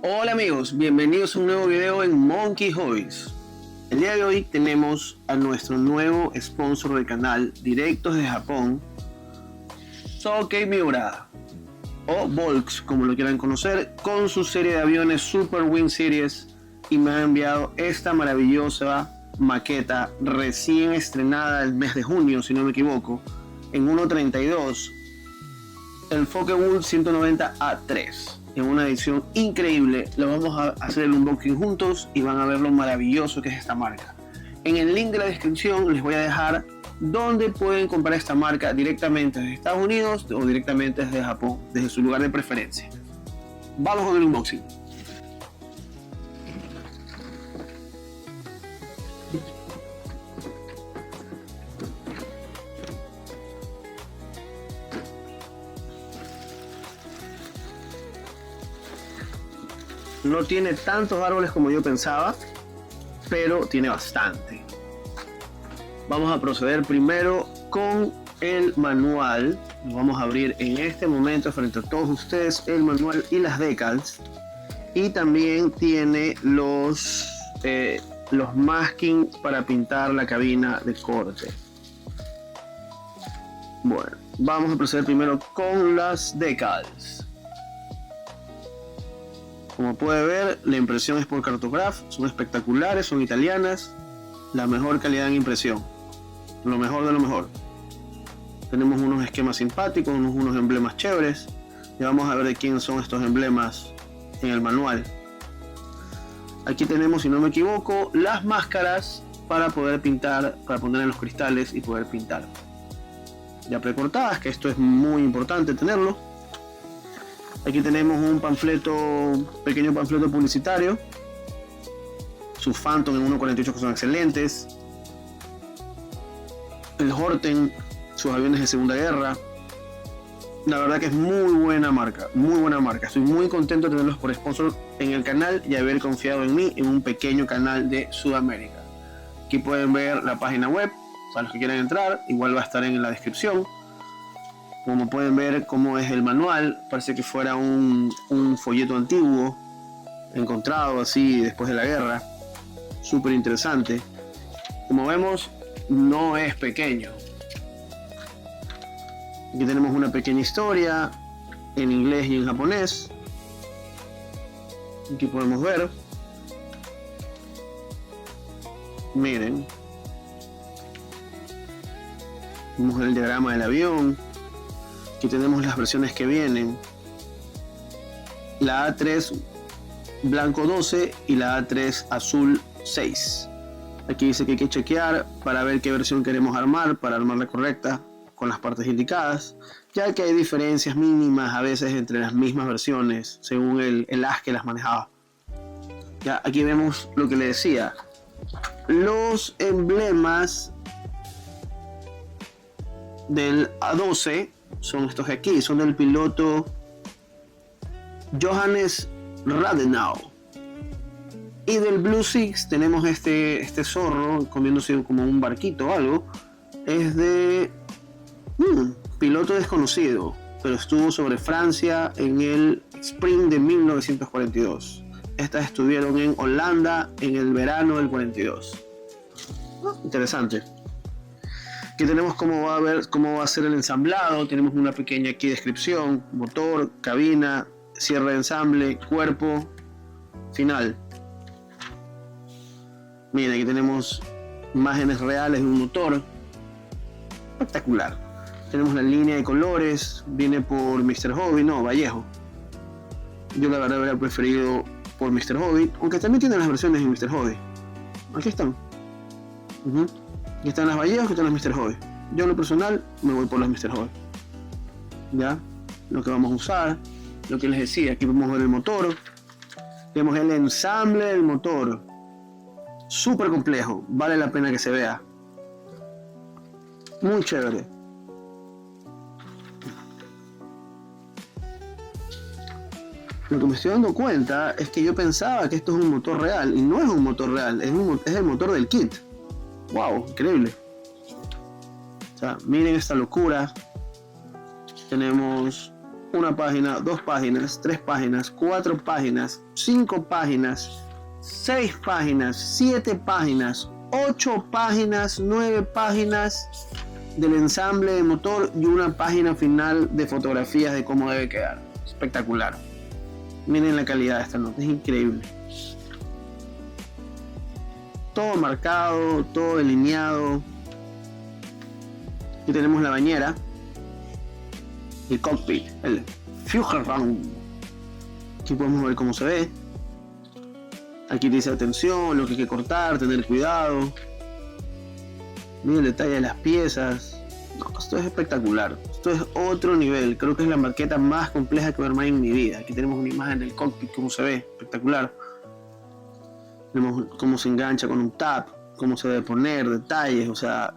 Hola amigos, bienvenidos a un nuevo video en Monkey Hobbies. El día de hoy tenemos a nuestro nuevo sponsor del canal, directos de Japón, Soukei Miura, o Volks como lo quieran conocer, con su serie de aviones Super Wing Series, y me ha enviado esta maravillosa maqueta recién estrenada el mes de junio, si no me equivoco, en 1.32, el Focke-Wulf 190A3. En una edición increíble. Lo vamos a hacer el unboxing juntos y van a ver lo maravilloso que es esta marca. En el link de la descripción les voy a dejar dónde pueden comprar esta marca directamente desde Estados Unidos o directamente desde Japón, desde su lugar de preferencia. Vamos con el unboxing. No tiene tantos árboles como yo pensaba, pero tiene bastante. Vamos a proceder primero con el manual. Lo vamos a abrir en este momento frente a todos ustedes, el manual y las decals. Y también tiene los masking para pintar la cabina de corte. Bueno, vamos a proceder primero con las decals. Como puede ver, la impresión es por Cartograph, son espectaculares, son italianas, la mejor calidad en impresión, lo mejor de lo mejor. Tenemos unos esquemas simpáticos, unos emblemas chéveres, y vamos a ver de quién son estos emblemas en el manual. Aquí tenemos, si no me equivoco, las máscaras para poder pintar, para poner en los cristales y poder pintar. Ya precortadas, que esto es muy importante tenerlo. Aquí tenemos un pequeño panfleto publicitario. Sus Phantom en 1.48 que son excelentes. El Horten, sus aviones de Segunda Guerra. La verdad que es muy buena marca, muy buena marca. Estoy muy contento de tenerlos por sponsor en el canal y haber confiado en mí en un pequeño canal de Sudamérica. Aquí pueden ver la página web, para los que quieran entrar, igual va a estar en la descripción. Como pueden ver cómo es el manual, parece que fuera un folleto antiguo, encontrado así después de la guerra. Súper interesante. Como vemos, no es pequeño. Aquí tenemos una pequeña historia en inglés y en japonés. Aquí podemos ver. Miren. Vemos el diagrama del avión. Aquí tenemos las versiones que vienen. La A3 blanco 12 y la A3 azul 6. Aquí dice que hay que chequear para ver qué versión queremos armar, para armar la correcta con las partes indicadas, ya que hay diferencias mínimas a veces entre las mismas versiones según el as que las manejaba. Ya aquí vemos lo que le decía. Los emblemas del A12 son estos de aquí, son del piloto Johannes Radenow. Y del Blue Six tenemos este zorro comiéndose como un barquito o algo. Es de piloto desconocido, pero estuvo sobre Francia en el Spring de 1942. Estas estuvieron en Holanda en el verano del 42. Interesante. Aquí tenemos cómo va a ser el ensamblado. Tenemos una pequeña aquí descripción: motor, cabina, cierre de ensamble, cuerpo, final. Miren, aquí tenemos imágenes reales de un motor. Espectacular. Tenemos la línea de colores. Viene por Mr. Hobby, no, Vallejo. Yo la verdad habría preferido por Mr. Hobby, aunque también tienen las versiones en Mr. Hobby. Aquí están. Aquí están las Vallejo, aquí están las Mr. Hobby. Yo en lo personal me voy por las Mr. Hobby. Ya, lo que vamos a usar, lo que les decía, aquí podemos ver el motor. Vemos el ensamble del motor. Súper complejo, vale la pena que se vea. Muy chévere. Lo que me estoy dando cuenta es que yo pensaba que esto es un motor real, y no es un motor real, es el motor del kit. Wow, increíble. O sea, miren esta locura. Tenemos una página, 2 páginas, 3 páginas, 4 páginas, 5 páginas, 6 páginas, 7 páginas, 8 páginas, 9 páginas del ensamble de motor y una página final de fotografías de cómo debe quedar. Espectacular. Miren la calidad de esta nota, es increíble. Todo marcado, todo delineado. Aquí tenemos la bañera, el cockpit, el Führerraum. Aquí podemos ver cómo se ve. Aquí dice atención, lo que hay que cortar, tener cuidado. Miren el detalle de las piezas. No, esto es espectacular. Esto es otro nivel. Creo que es la maqueta más compleja que he armado en mi vida. Aquí tenemos una imagen del cockpit, cómo se ve. Espectacular. Vemos cómo se engancha con un tap, cómo se debe poner, detalles. O sea,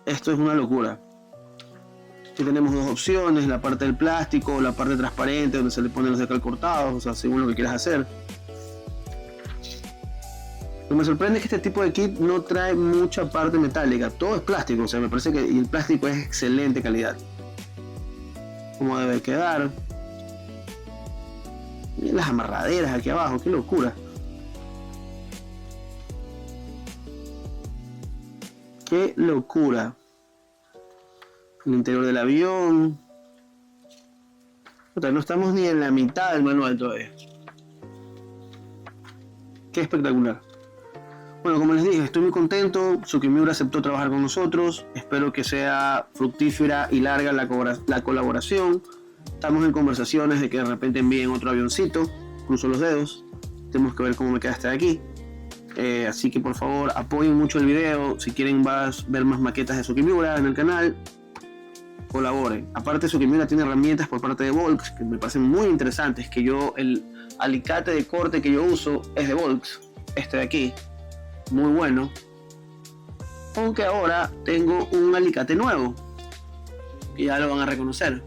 esto es una locura. Aquí tenemos 2 opciones. La parte del plástico, la parte transparente, donde se le ponen los decal cortados. O sea, según lo que quieras hacer. Lo que me sorprende es que este tipo de kit no trae mucha parte metálica, todo es plástico, o sea, me parece que el plástico es excelente calidad. Cómo debe quedar. Miren las amarraderas aquí abajo, qué locura. Qué locura. El interior del avión. No estamos ni en la mitad del manual todavía. Qué espectacular. Bueno, como les dije, estoy muy contento. Tsuki Miura aceptó trabajar con nosotros. Espero que sea fructífera y larga la colaboración. Estamos en conversaciones de que de repente envíen otro avioncito. Cruzo los dedos. Tenemos que ver cómo me queda este de aquí. Así que por favor apoyen mucho el video. Si quieren ver más maquetas de Tsuki Miura en el canal, colaboren. Aparte, Tsuki Miura tiene herramientas por parte de Volks que me parecen muy interesantes. Que el alicate de corte que yo uso es de Volks. Este de aquí. Muy bueno, aunque ahora tengo un alicate nuevo y ya lo van a reconocer,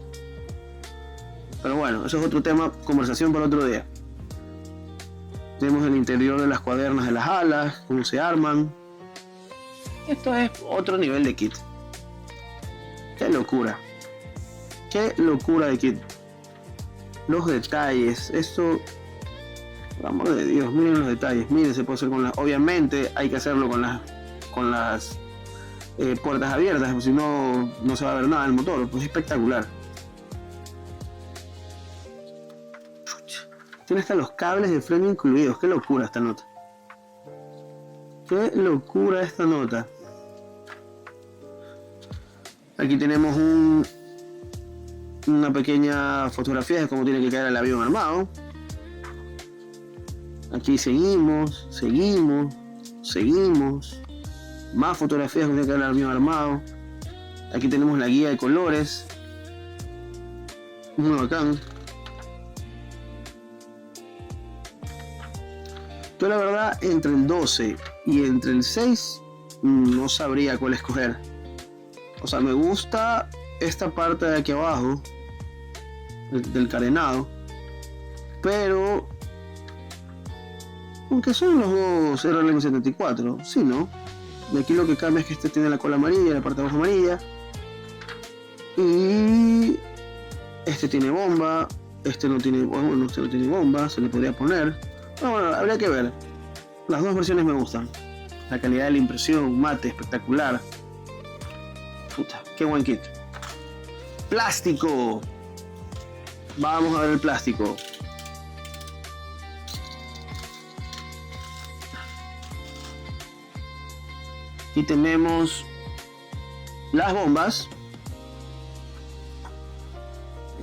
pero bueno, eso es otro tema, conversación para otro día. Tenemos el interior de las cuadernas de las alas, cómo se arman. Esto es otro nivel de kit. Qué locura de kit. Los detalles, esto, por amor de Dios, miren los detalles. Miren, se puede hacer con las... Obviamente hay que hacerlo con las puertas abiertas, porque si no, no se va a ver nada del motor. Pues es espectacular. Tiene hasta los cables de freno incluidos. Qué locura esta nota. Qué locura esta nota. Aquí tenemos una pequeña fotografía de cómo tiene que caer el avión armado. Aquí seguimos. Más fotografías de cada avión armado. Aquí tenemos la guía de colores. Muy bacán. Yo la verdad, entre el 12 y entre el 6 no sabría cuál escoger. O sea, me gusta esta parte de aquí abajo del carenado, pero aunque son los dos RLM74, sí, ¿no? Y aquí lo que cambia es que este tiene la cola amarilla, la parte de abajo amarilla. Y este tiene bomba, este no tiene bomba, se le podría poner. Bueno, habría que ver. Las dos versiones me gustan. La calidad de la impresión, mate, espectacular. Puta, qué buen kit. Plástico. Vamos a ver el plástico. Aquí tenemos las bombas.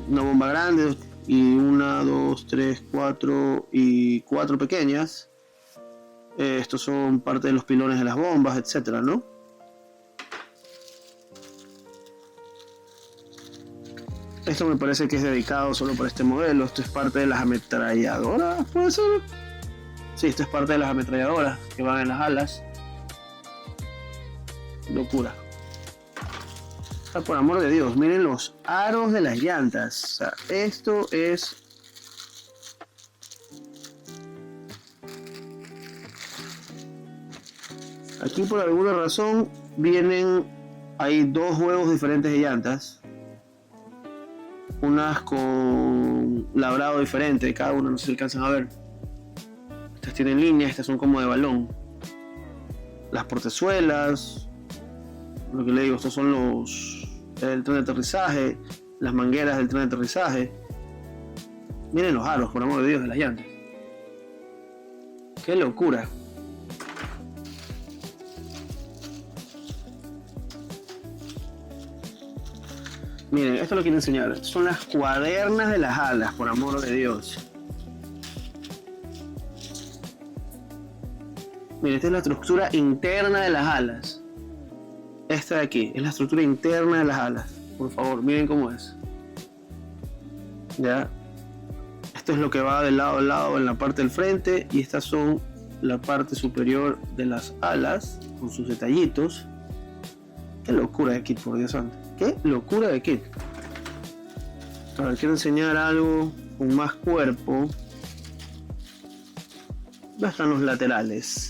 Una bomba grande y una, dos, tres, cuatro y cuatro pequeñas. Estos son parte de los pilones de las bombas, etcétera, ¿no? Esto me parece que es dedicado solo para este modelo. Esto es parte de las ametralladoras, ¿puede ser? Sí, esto es parte de las ametralladoras que van en las alas. Locura. O sea, por amor de Dios, miren los aros de las llantas. O sea, esto es... Aquí por alguna razón hay dos juegos diferentes de llantas. unas con labrado diferente, cada una, no sé si alcanzan a ver. Estas tienen líneas, estas son como de balón. Las portezuelas, lo que le digo, estos son el tren de aterrizaje, las mangueras del tren de aterrizaje. Miren los aros, por amor de Dios, de las llantas. ¡Qué locura! Miren, esto lo quiero enseñar. Son las cuadernas de las alas, por amor de Dios. Miren, esta es la estructura interna de las alas. Esta de aquí es la estructura interna de las alas. Por favor, miren cómo es. Ya. Esto es lo que va de lado a lado en la parte del frente. Y estas son la parte superior de las alas con sus detallitos. Qué locura de kit, por Dios santo. Qué locura de kit. Ahora quiero enseñar algo con más cuerpo. ¿Dónde están los laterales?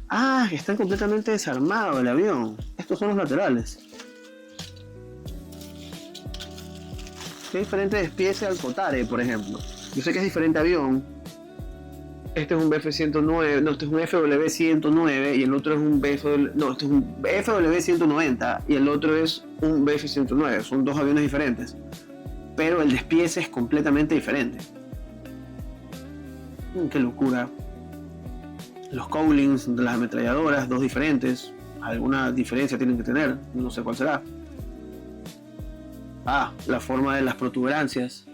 Ah, están completamente desarmados el avión. Estos son los laterales. Qué diferente despiece al Kotare, por ejemplo. Yo sé que es diferente avión. Este es un BF-109, no, este es un FW-109 y el otro es un BF, no, este es un FW-190 y el otro es un BF-109. Son dos aviones diferentes, pero el despiece es completamente diferente. Qué locura. Los cowlings de las ametralladoras, dos diferentes. Alguna diferencia tienen que tener, no sé cuál será. Ah, la forma de las protuberancias.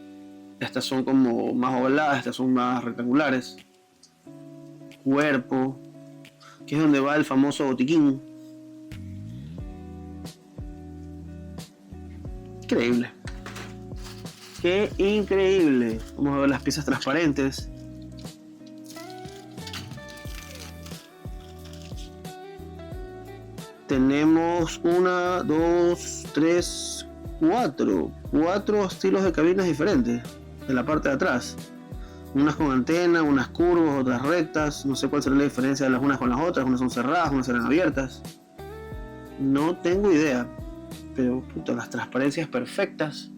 Estas son como más ovaladas, estas son más rectangulares. Cuerpo, que es donde va el famoso botiquín. Increíble. Qué increíble. Vamos a ver las piezas transparentes. Tenemos 1, 2, 3, 4 estilos de cabinas diferentes en la parte de atrás. Unas con antena, unas curvas, otras rectas. No sé cuál será la diferencia de las unas con las otras. Unas son cerradas, unas serán abiertas. No tengo idea. Pero puta, las transparencias perfectas.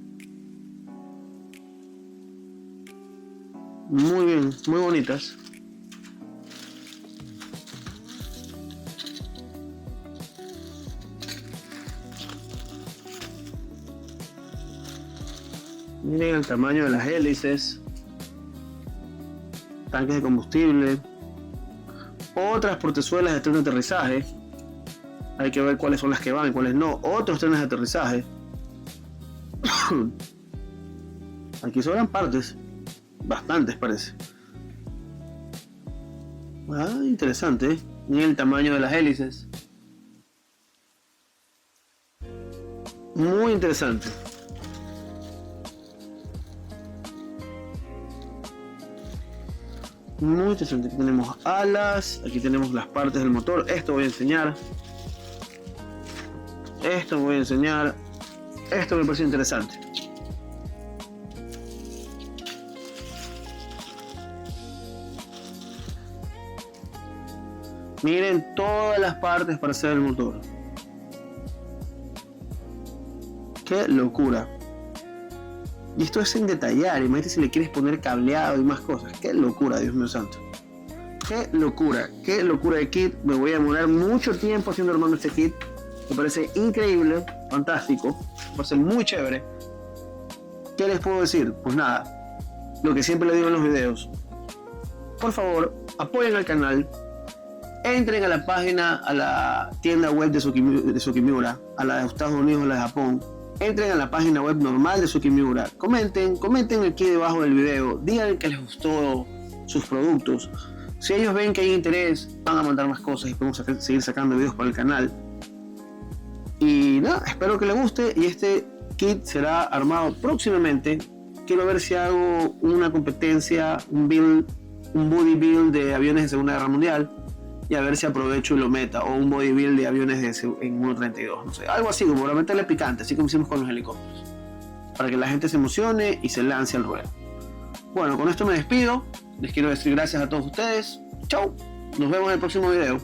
Muy bien, muy bonitas. Miren el tamaño de las hélices. Tanques de combustible. Otras portezuelas de tren de aterrizaje. Hay que ver cuáles son las que van y cuáles no. Otros trenes de aterrizaje. Aquí sobran partes. Bastantes parece. Ah, interesante, ¿eh? Miren el tamaño de las hélices. Muy interesante. Muy interesante. Aquí tenemos alas, aquí tenemos las partes del motor. Esto voy a enseñar. Esto voy a enseñar. Esto me parece interesante. Miren todas las partes para hacer el motor. Qué locura. Y esto es en detallar. Imagínate si le quieres poner cableado y más cosas. Qué locura, Dios mío santo. Qué locura de kit. Me voy a demorar mucho tiempo haciendo armando este kit. Me parece increíble, fantástico. Me parece muy chévere. ¿Qué les puedo decir? Pues nada, lo que siempre le digo en los videos. Por favor, apoyen al canal. Entren a la página, a la tienda web de Sukimiura, a la de Estados Unidos, a la de Japón. Entren a la página web normal de Sukimiura. Comenten aquí debajo del video. Digan que les gustó sus productos. Si ellos ven que hay interés, van a mandar más cosas y podemos seguir sacando videos para el canal. Y nada, espero que les guste y este kit será armado próximamente. Quiero ver si hago una competencia, un body build de aviones de Segunda Guerra Mundial. Y a ver si aprovecho y lo meta. O un body build de aviones en 1.32. No sé, algo así como para meterle picante. Así como hicimos con los helicópteros. Para que la gente se emocione y se lance al ruedo. Bueno, con esto me despido. Les quiero decir gracias a todos ustedes. Chau. Nos vemos en el próximo video.